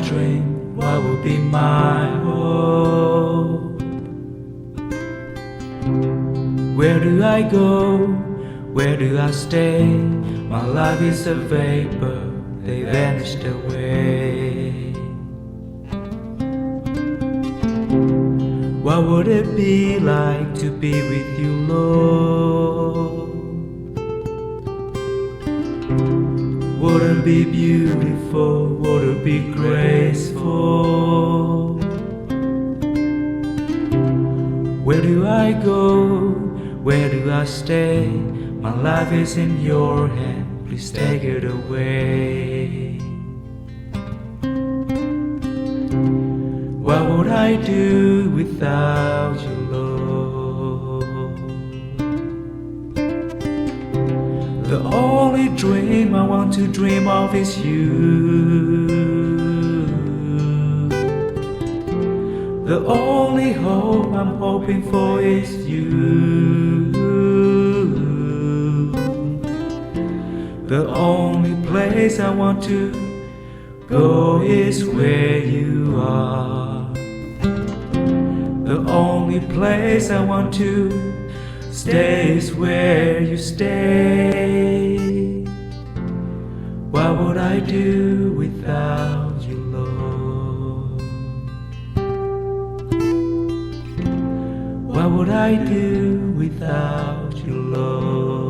dream? What will be my hope? Where do I go? Where do I stay? My life is a vapor, they vanished away. What would it be like to be with you, Lord? Would it be beautiful? Would it be graceful? Where do I go? Where do I stay? My life is in your hand, please take it away. What would I do without you, Lord? The only dream I want to dream of is you. The only hope I'm hoping for is you. The only place I want to go is where you are. The only place I want to stay is where you stay. What would I do without you, Lord? What would I do without you, Lord?